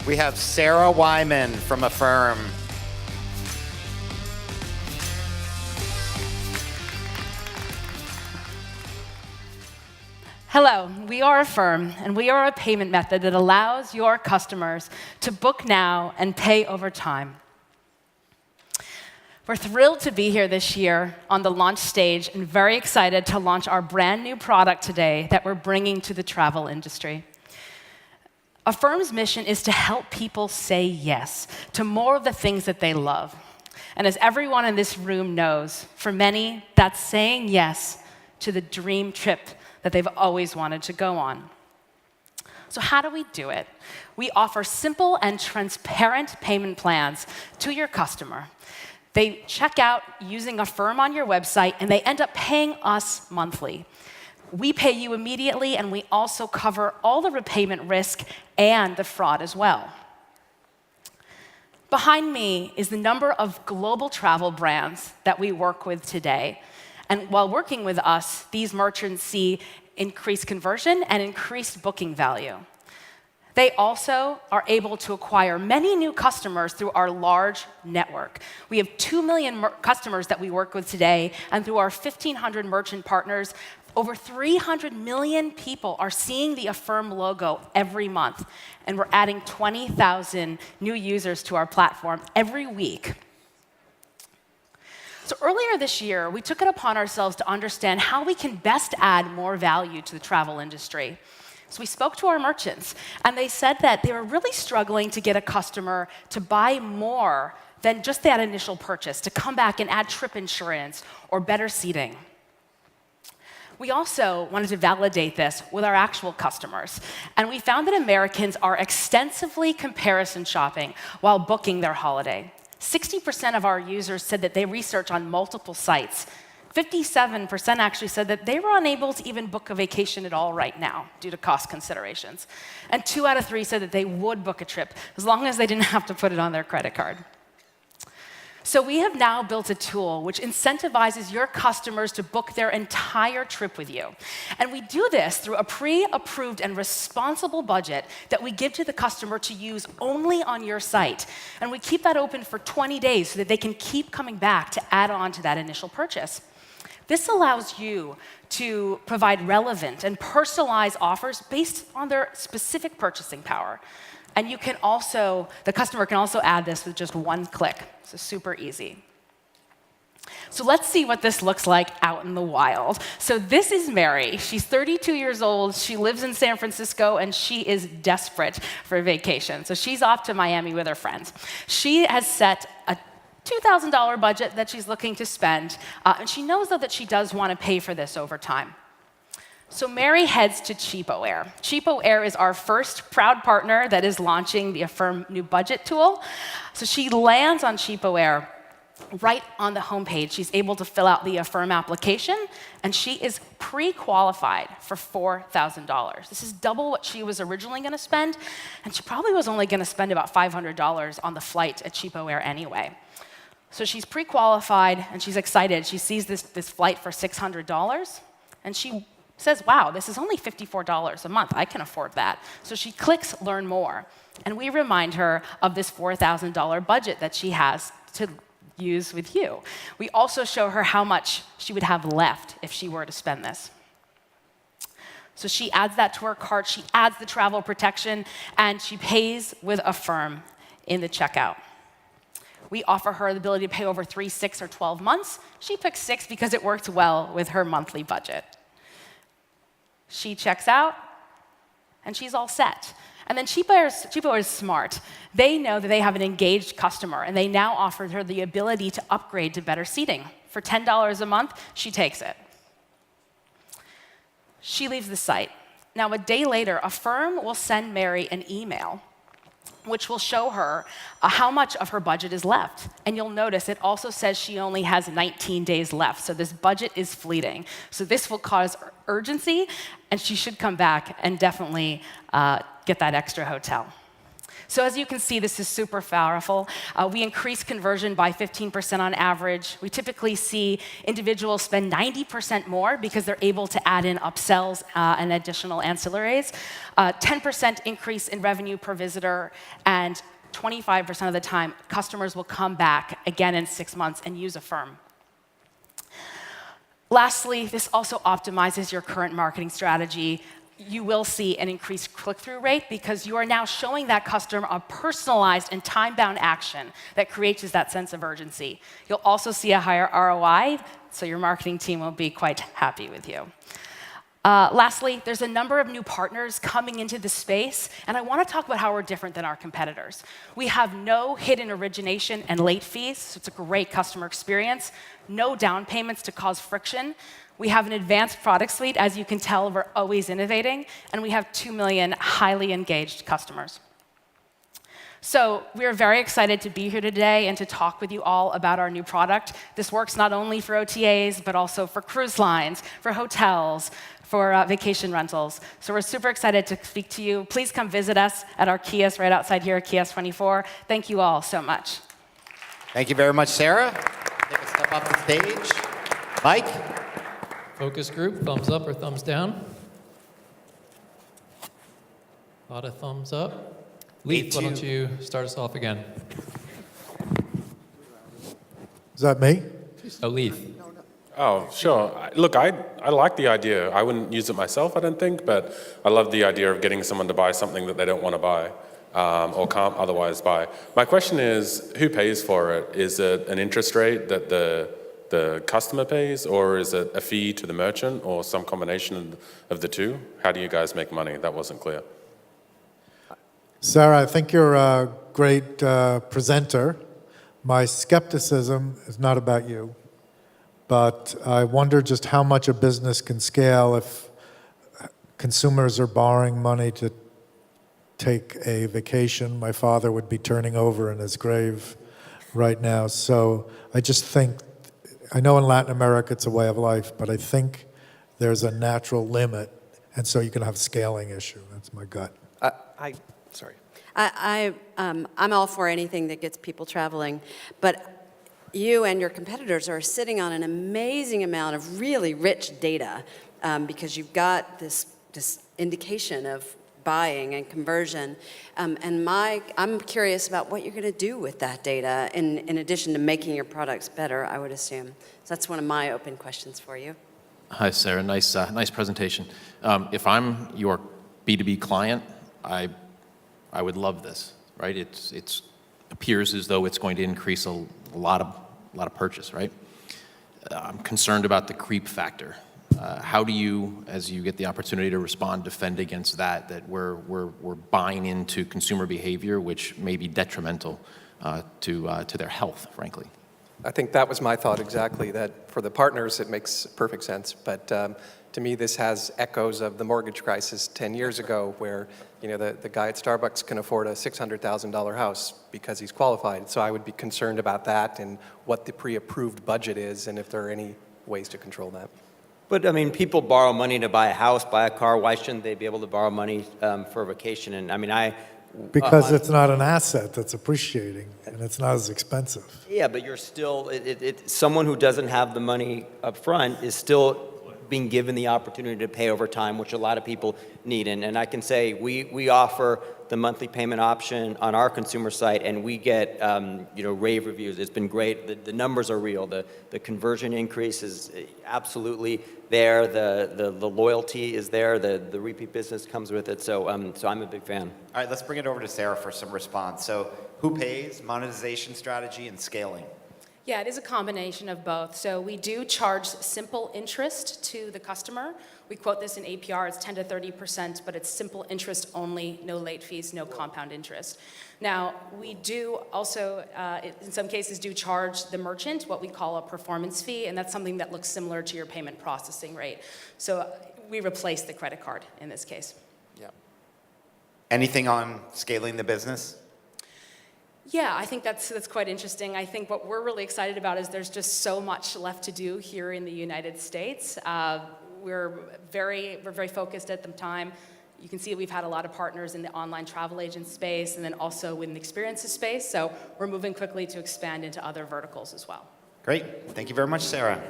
We have Sara Wyman from Affirm. Hello, we are Affirm, and we are a payment method that allows your customers to book now and pay over time. We're thrilled to be here this year on the launch stage and very excited to launch our brand new product today that we're bringing to the travel industry. Affirm's mission is to help people say yes to more of the things that they love. And as everyone in this room knows, for many, that's saying yes to the dream trip that they've always wanted to go on. So how do we do it? We offer simple and transparent payment plans to your customer. They check out using Affirm on your website, and they end up paying us monthly. We pay you immediately, and we also cover all the repayment risk and the fraud as well. Behind me is the number of global travel brands that we work with today. And while working with us, these merchants see increased conversion and increased booking value. They also are able to acquire many new customers through our large network. We have 2 million customers that we work with today, and through our 1,500 merchant partners, over 300 million people are seeing the Affirm logo every month, and we're adding 20,000 new users to our platform every week. So earlier this year, we took it upon ourselves to understand how we can best add more value to the travel industry. So we spoke to our merchants, and they said that they were really struggling to get a customer to buy more than just that initial purchase, to come back and add trip insurance or better seating. We also wanted to validate this with our actual customers, and we found that Americans are extensively comparison shopping while booking their holiday. 60% of our users said that they research on multiple sites. 57% actually said that they were unable to even book a vacation at all right now due to cost considerations. And 2 out of 3 said that they would book a trip as long as they didn't have to put it on their credit card. So we have now built a tool which incentivizes your customers to book their entire trip with you. And we do this through a pre-approved and responsible budget that we give to the customer to use only on your site. And we keep that open for 20 days so that they can keep coming back to add on to that initial purchase. This allows you to provide relevant and personalized offers based on their specific purchasing power. And you can also, the customer can also add this with just one click. So super easy. So let's see what this looks like out in the wild. So this is Mary. She's 32 years old. She lives in San Francisco, and she is desperate for a vacation. So she's off to Miami with her friends. She has set a $2,000 budget that she's looking to spend, and she knows, though, that she does want to pay for this over time. So Mary heads to Cheapo Air. Cheapo Air is our first proud partner that is launching the Affirm new budget tool. So she lands on Cheapo Air right on the homepage. She's able to fill out the Affirm application, and she is pre-qualified for $4,000. This is double what she was originally going to spend, and she probably was only going to spend about $500 on the flight at Cheapo Air anyway. So she's pre-qualified, and she's excited. She sees this flight for $600, and she says, wow, this is only $54 a month. I can afford that. So she clicks Learn More, and we remind her of this $4,000 budget that she has to use with you. We also show her how much she would have left if she were to spend this. So she adds that to her cart, she adds the travel protection, and she pays with Affirm in the checkout. We offer her the ability to pay over 3, 6, or 12 months. She picked 6 because it worked well with her monthly budget. She checks out, and she's all set. And then Cheapo is smart. They know that they have an engaged customer, and they now offer her the ability to upgrade to better seating. For $10 a month, she takes it. She leaves the site. Now, a day later, Affirm will send Mary an email which will show her how much of her budget is left. And you'll notice it also says she only has 19 days left, so this budget is fleeting. So this will cause urgency, and she should come back and definitely get that extra hotel. So as you can see, this is super powerful. We increase conversion by 15% on average. We typically see individuals spend 90% more because they're able to add in upsells and additional ancillaries. 10% increase in revenue per visitor, and 25% of the time, customers will come back again in 6 months and use Affirm. Lastly, this also optimizes your current marketing strategy. You will see an increased click-through rate because you are now showing that customer a personalized and time-bound action that creates that sense of urgency. You'll also see a higher ROI, so your marketing team will be quite happy with you. Lastly, there's a number of new partners coming into the space, and I want to talk about how we're different than our competitors. We have no hidden origination and late fees, so it's a great customer experience. No down payments to cause friction. We have an advanced product suite. As you can tell, we're always innovating, and we have 2 million highly engaged customers. So we're very excited to be here today and to talk with you all about our new product. This works not only for OTAs, but also for cruise lines, for hotels, for vacation rentals. So we're super excited to speak to you. Please come visit us at our kiosk right outside here at Kiosk 24. Thank you all so much. Thank you very much, Sara. Take a step up the stage. Mike? Focus group, thumbs up or thumbs down? A lot of thumbs up. Leith, why don't you start us off again? Is that me? Oh, Leith. Oh, sure. Look, I like the idea. I wouldn't use it myself, I don't think, but I love the idea of getting someone to buy something that they don't want to buy or can't otherwise buy. My question is, who pays for it? Is it an interest rate that the customer pays, or is it a fee to the merchant, or some combination of the two? How do you guys make money? That wasn't clear. Sara, I think you're a great presenter. My skepticism is not about you, but I wonder just how much a business can scale if consumers are borrowing money to take a vacation. My father would be turning over in his grave right now. So I just think, I know in Latin America it's a way of life, but I think there's a natural limit, and so you can have a scaling issue. That's my gut. Sorry. I'm all for anything that gets people traveling, but you and your competitors are sitting on an amazing amount of really rich data because you've got this indication of buying and conversion. I'm curious about what you're going to do with that data in addition to making your products better, I would assume. So that's one of my open questions for you. Hi, Sara. Nice presentation. If I'm your B2B client, I would love this, right? It appears as though it's going to increase a lot of purchase, right? I'm concerned about the creep factor. How do you, as you get the opportunity to respond, defend against that we're buying into consumer behavior which may be detrimental to their health, frankly? I think that was my thought exactly, that for the partners it makes perfect sense, but to me this has echoes of the mortgage crisis 10 years ago where the guy at Starbucks can afford a $600,000 house because he's qualified. So I would be concerned about that and what the pre-approved budget is and if there are any ways to control that. But I mean, people borrow money to buy a house, buy a car. Why shouldn't they be able to borrow money for a vacation? And I mean, Because it's not an asset that's appreciating, and it's not as expensive. Yeah, but you're still, someone who doesn't have the money up front is still being given the opportunity to pay over time, which a lot of people need. And I can say we offer the monthly payment option on our consumer site, and we get rave reviews. It's been great. The numbers are real. The conversion increase is absolutely there. The loyalty is there. The repeat business comes with it. So I'm a big fan. All right, let's bring it over to Sara for some response. So who pays, monetization strategy, and scaling? Yeah, it is a combination of both. So we do charge simple interest to the customer. We quote this in APR as 10 to 30%, but it's simple interest only, no late fees, no compound interest. Now, we do also, in some cases, do charge the merchant what we call a performance fee, and that's something that looks similar to your payment processing rate. So we replace the credit card in this case. Yeah. Anything on scaling the business? Yeah, I think that's quite interesting. I think what we're really excited about is there's just so much left to do here in the United States. We're very focused at the time. You can see we've had a lot of partners in the online travel agent space and then also in the experiences space. So we're moving quickly to expand into other verticals as well. Great. Thank you very much, Sara.